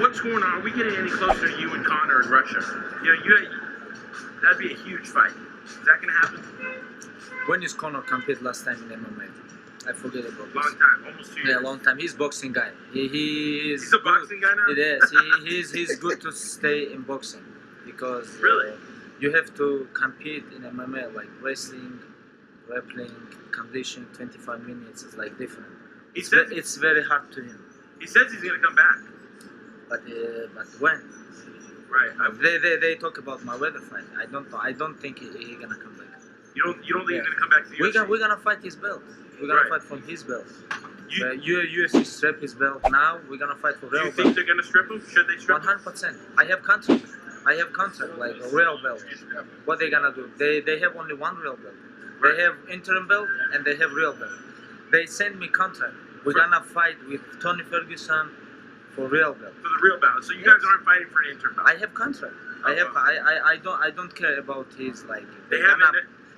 what's going on? Are we getting any closer to you and Conor in Russia? That'd be a huge fight. Is that going to happen? When is Conor compete last time in MMA? I forget about this. Long time, almost 2 years. Yeah, long time. He's boxing guy. He's a boxing guy now? It is. He's good to stay in boxing because really you have to compete in MMA like wrestling, grappling, conditioning. 25 minutes is like different. It's very hard to him. He says he's gonna come back. But when? Right. They talk about my weather fight. I don't know. I don't think he's gonna come back. You don't think he's gonna come back to the UFC? We're gonna fight his belt. We're gonna fight from his belt. UFC strip his belt. Now we're gonna fight for real belt. Do you think they're gonna strip him? Should they strip him? 100%. I have contract like a real belt. What they gonna do? They have only one real belt. Right. They have interim belt and they have real belt. They send me contract. We're gonna fight with Tony Ferguson for real belt. For the real belt. So you guys aren't fighting for an interim belt. I have contract. I don't care about his like.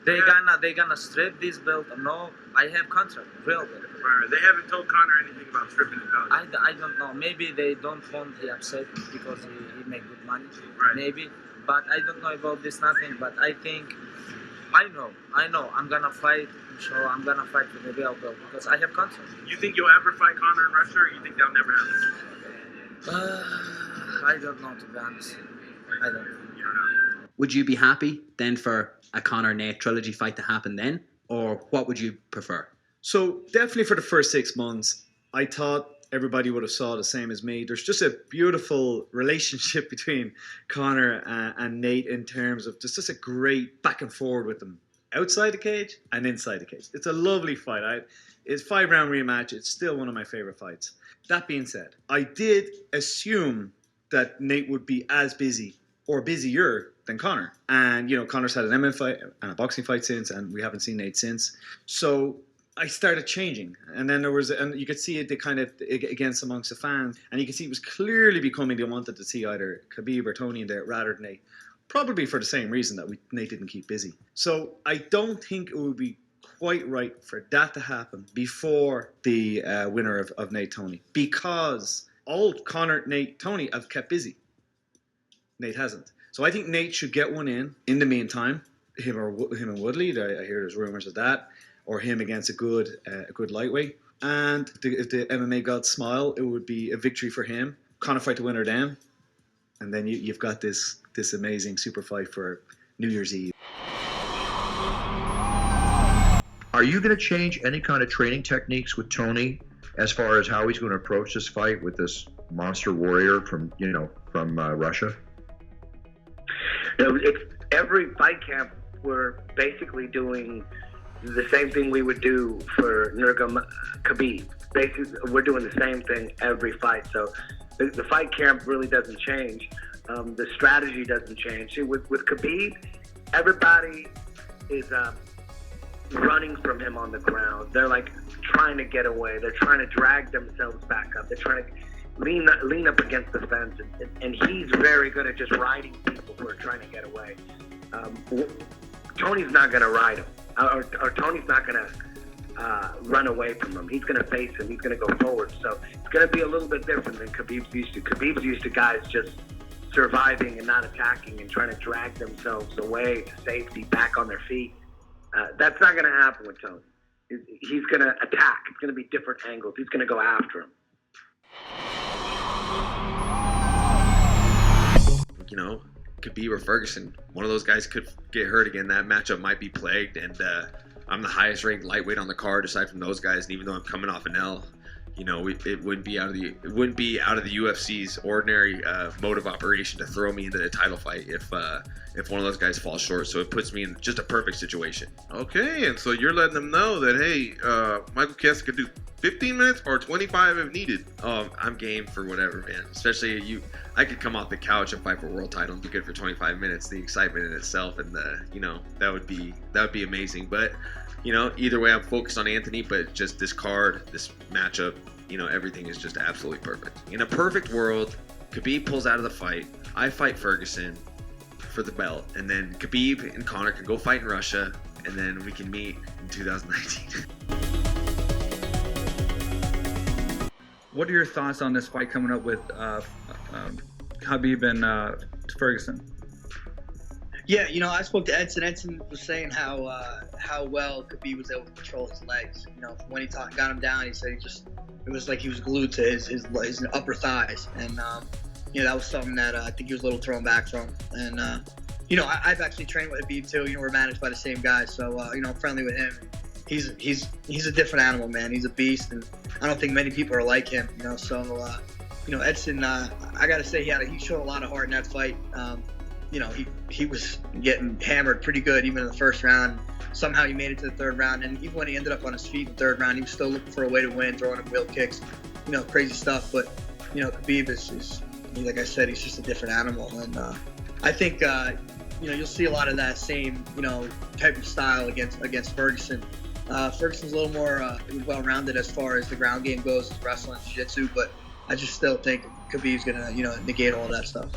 They gonna strip this belt. No, I have contract. Real belt. Right. They haven't told Conor anything about stripping his belt. I don't know. Maybe they don't want he upset because he make good money. Right. Maybe. But I don't know about this nothing. But I think I know. I'm gonna fight. So I'm gonna fight for the real belt because I have contract. You think you'll ever fight Conor in Russia, or you think that'll never happen? I don't know, to be honest. I don't know. You don't know. Would you be happy then for a Conor-Nate trilogy fight to happen then? Or what would you prefer? So definitely for the first 6 months, I thought everybody would have saw the same as me. There's just a beautiful relationship between Conor and Nate in terms of just a great back and forward with them outside the cage and inside the cage. It's a lovely fight. It's 5-round rematch. It's still one of my favorite fights. That being said, I did assume that Nate would be as busy or busier than Conor. And, Conor's had an MMA fight and a boxing fight since, and we haven't seen Nate since. So I started changing. And then and you could see it kind of against amongst the fans. And you could see it was clearly becoming they wanted to see either Khabib or Tony in there rather than Nate. Probably for the same reason that Nate didn't keep busy. So I don't think it would be quite right for that to happen before the winner of Nate Tony, because all Conor, Nate, Tony have kept busy. Nate hasn't. So I think Nate should get one in the meantime. Him and Woodley. I hear there's rumors of that, or him against a good lightweight. And if the MMA gods smile, it would be a victory for him. Conor fight the winner then, and then you've got this amazing super fight for New Year's Eve. Are you going to change any kind of training techniques with Tony as far as how he's going to approach this fight with this monster warrior from Russia? It's every fight camp we're basically doing the same thing we would do for Khabib. Basically, we're doing the same thing every fight. So the fight camp really doesn't change. The strategy doesn't change. See, with Khabib, everybody is running from him on the ground. They're like trying to get away. They're trying to drag themselves back up. They're trying to lean up against the fence. And he's very good at just riding people who are trying to get away. Tony's not going to ride him. Or Tony's not going to run away from him. He's going to face him. He's going to go forward. So it's going to be a little bit different than Khabib's used to. Khabib's used to guys just surviving and not attacking and trying to drag themselves away to safety, back on their feet. That's not going to happen with Tony. He's going to attack. It's going to be different angles. He's going to go after him. Khabib or Ferguson, one of those guys could get hurt again. That matchup might be plagued, and I'm the highest ranked lightweight on the card aside from those guys. And even though I'm coming off an L, it wouldn't be out of the UFC's ordinary mode of operation to throw me into the title fight if one of those guys falls short. So it puts me in just a perfect situation. Okay, and so you're letting them know that hey, Michael Chiesa could do 15 minutes or 25 if needed. Oh, I'm game for whatever, man. Especially I could come off the couch and fight for a world title and be good for 25 minutes. The excitement in itself, and that would be amazing. But either way, I'm focused on Anthony. But just this card, this matchup, everything is just absolutely perfect. In a perfect world, Khabib pulls out of the fight. I fight Ferguson for the belt, and then Khabib and Conor can go fight in Russia, and then we can meet in 2019. What are your thoughts on this fight coming up with Khabib and Ferguson? Yeah, you know, I spoke to Edson. Edson was saying how well Khabib was able to control his legs. You know, when he got him down, he said it was like he was glued to his upper thighs, and you know, that was something that I think he was a little thrown back from. And you know, I've actually trained with Khabib too. You know, we're managed by the same guy, so you know, I'm friendly with him. He's a different animal, man. He's a beast, and I don't think many people are like him. You know, so you know, Edson, I gotta say he showed a lot of heart in that fight. You know, he was getting hammered pretty good even in the first round. Somehow he made it to the third round, and even when he ended up on his feet in the third round, he was still looking for a way to win, throwing him wheel kicks, you know, crazy stuff. But you know, Khabib is like I said, he's just a different animal, and I think you know, you'll see a lot of that same, you know, type of style against Ferguson. Ferguson's a little more well-rounded as far as the ground game goes, his wrestling, jiu-jitsu, but I just still think Khabib's gonna, you know, negate all that stuff.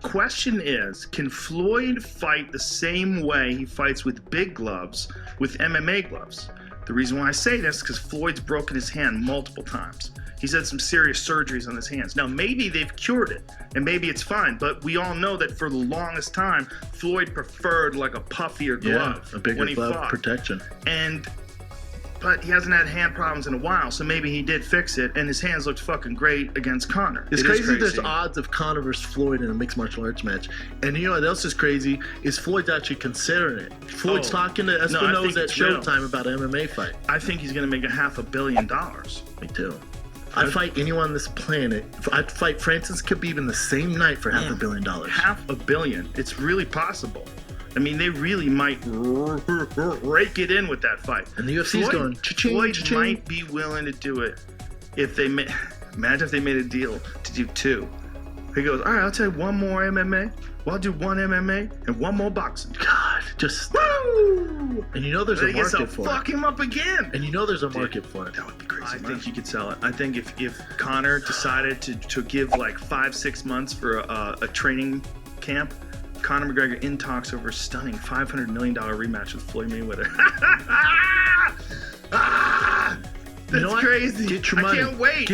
Question is, can Floyd fight the same way he fights with big gloves with MMA gloves? The reason why I say this is because Floyd's broken his hand multiple times. He's had some serious surgeries on his hands. Now, maybe they've cured it, and maybe it's fine, but we all know that for the longest time, Floyd preferred like a puffier glove a bigger when he glove fought. protection. But he hasn't had hand problems in a while, so maybe he did fix it, and his hands looked fucking great against Conor. It's crazy there's odds of Conor versus Floyd in a mixed martial arts match. And you know what else is crazy? Is Floyd's actually considering it. Floyd's talking to Espinosa at Showtime about an MMA fight. I think he's going to make $500 million. Me too. I'd fight anyone on this planet. I'd fight Francis Khabib in the same night for $500 million. $500 million. It's really possible. I mean, they really might rake it in with that fight. And the UFC's going, cha-ching, Floyd cha-ching. might be willing to do it if they imagine if they made a deal to do 2. He goes, all right, I'll tell you one more MMA. Well, I'll do one MMA and one more boxing. God, just woo! And you know there's a market for it. Fuck him up again. And you know there's a market for it. That would be crazy. I think you could sell it. I think if Conor decided to give like 5-6 months for a training camp, Conor McGregor in talks over a stunning $500 million rematch with Floyd Mayweather. That's crazy. Get your money. I can't wait.